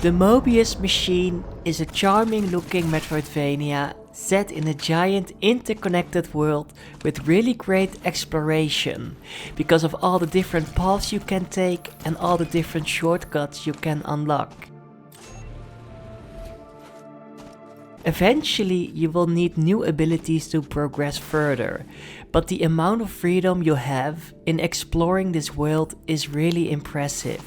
The Mobius Machine is a charming looking metroidvania set in a giant interconnected world with really great exploration because of all the different paths you can take and all the different shortcuts you can unlock. Eventually you will need new abilities to progress further, but the amount of freedom you have in exploring this world is really impressive.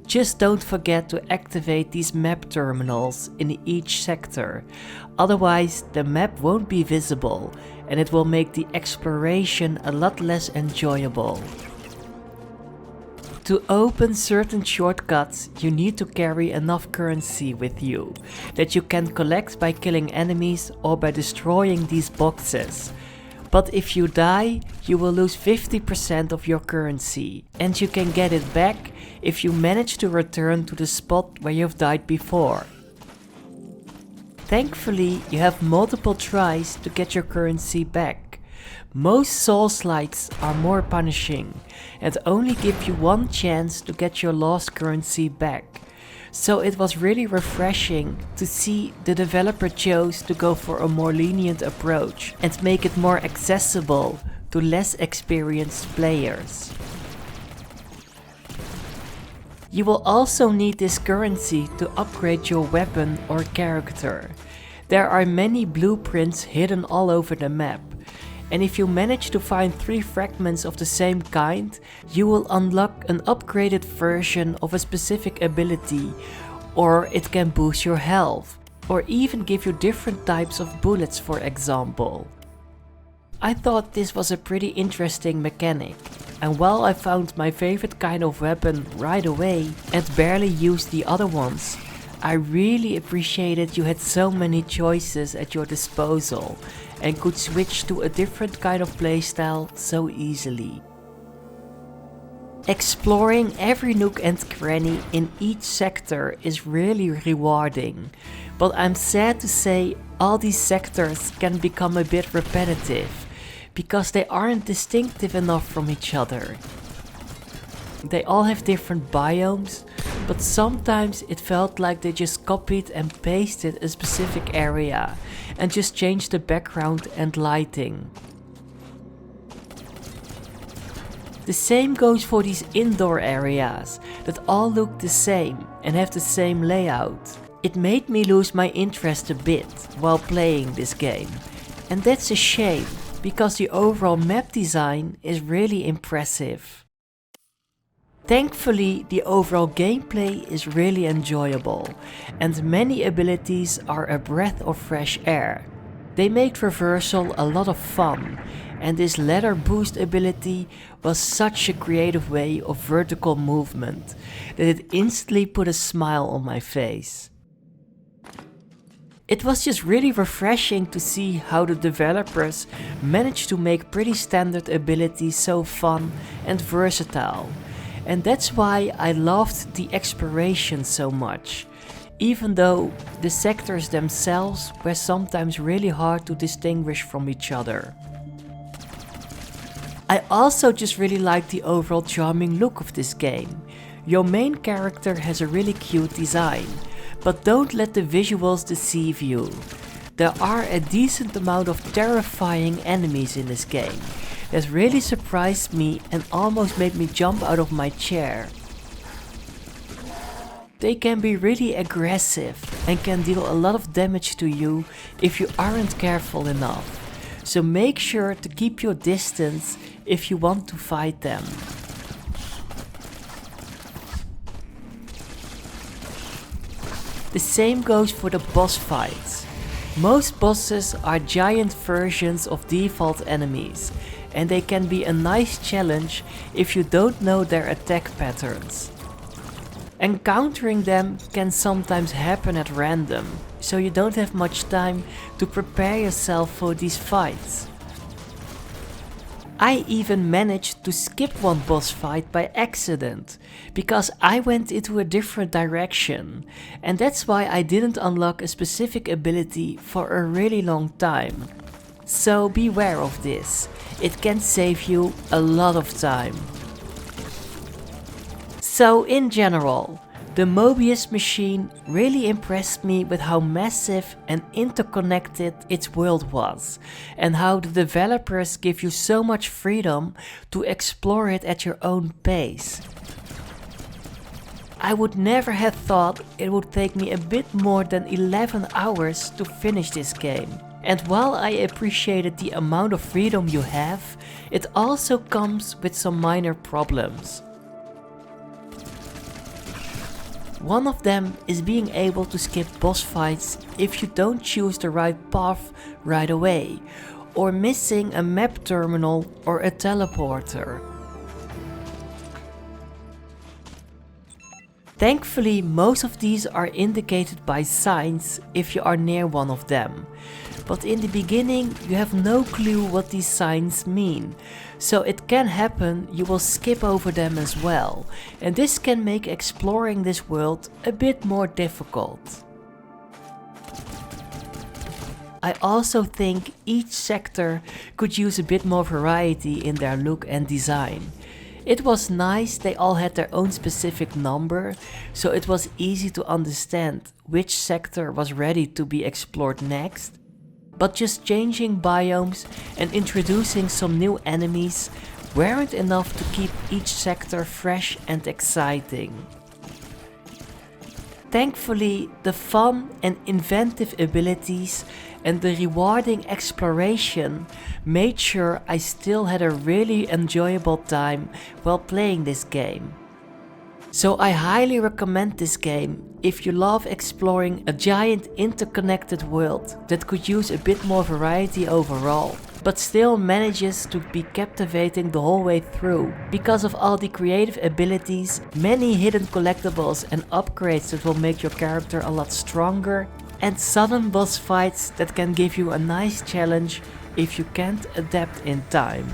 Just don't forget to activate these map terminals in each sector, otherwise the map won't be visible and it will make the exploration a lot less enjoyable. To open certain shortcuts, you need to carry enough currency with you that you can collect by killing enemies or by destroying these boxes. But if you die, you will lose 50% of your currency, and you can get it back if you manage to return to the spot where you've died before. Thankfully, you have multiple tries to get your currency back. Most Souls-likes are more punishing and only give you one chance to get your lost currency back. So it was really refreshing to see the developer chose to go for a more lenient approach and make it more accessible to less experienced players. You will also need this currency to upgrade your weapon or character. There are many blueprints hidden all over the map. And if you manage to find 3 fragments of the same kind, you will unlock an upgraded version of a specific ability, or it can boost your health, or even give you different types of bullets, for example. I thought this was a pretty interesting mechanic, and while I found my favorite kind of weapon right away and barely used the other ones, I really appreciated you had so many choices at your disposal and could switch to a different kind of playstyle so easily. Exploring every nook and cranny in each sector is really rewarding, but I'm sad to say all these sectors can become a bit repetitive because they aren't distinctive enough from each other. They all have different biomes, but sometimes it felt like they just copied and pasted a specific area and just changed the background and lighting. The same goes for these indoor areas that all look the same and have the same layout. It made me lose my interest a bit while playing this game, and that's a shame because the overall map design is really impressive. Thankfully, the overall gameplay is really enjoyable, and many abilities are a breath of fresh air. They make traversal a lot of fun, and this ladder boost ability was such a creative way of vertical movement that it instantly put a smile on my face. It was just really refreshing to see how the developers managed to make pretty standard abilities so fun and versatile. And that's why I loved the exploration so much, even though the sectors themselves were sometimes really hard to distinguish from each other. I also just really like the overall charming look of this game. Your main character has a really cute design, but don't let the visuals deceive you. There are a decent amount of terrifying enemies in this game that really surprised me and almost made me jump out of my chair. They can be really aggressive and can deal a lot of damage to you if you aren't careful enough, so make sure to keep your distance if you want to fight them. The same goes for the boss fights. Most bosses are giant versions of default enemies, and they can be a nice challenge if you don't know their attack patterns. Encountering them can sometimes happen at random, so you don't have much time to prepare yourself for these fights. I even managed to skip one boss fight by accident, because I went into a different direction, and that's why I didn't unlock a specific ability for a really long time. So beware of this, it can save you a lot of time. So in general, The Mobius Machine really impressed me with how massive and interconnected its world was, and how the developers give you so much freedom to explore it at your own pace. I would never have thought it would take me a bit more than 11 hours to finish this game. And while I appreciated the amount of freedom you have, it also comes with some minor problems. One of them is being able to skip boss fights if you don't choose the right path right away, or missing a map terminal or a teleporter. Thankfully, most of these are indicated by signs if you are near one of them. But in the beginning you have no clue what these signs mean, so it can happen you will skip over them as well, and this can make exploring this world a bit more difficult. I also think each sector could use a bit more variety in their look and design. It was nice they all had their own specific number, so it was easy to understand which sector was ready to be explored next. But just changing biomes and introducing some new enemies weren't enough to keep each sector fresh and exciting. Thankfully, the fun and inventive abilities and the rewarding exploration made sure I still had a really enjoyable time while playing this game. So I highly recommend this game if you love exploring a giant interconnected world that could use a bit more variety overall, but still manages to be captivating the whole way through because of all the creative abilities, many hidden collectibles and upgrades that will make your character a lot stronger, and sudden boss fights that can give you a nice challenge if you can't adapt in time.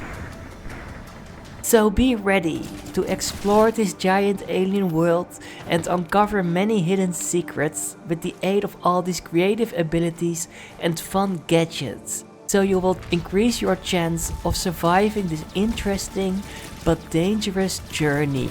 So be ready to explore this giant alien world and uncover many hidden secrets with the aid of all these creative abilities and fun gadgets, so you will increase your chance of surviving this interesting but dangerous journey.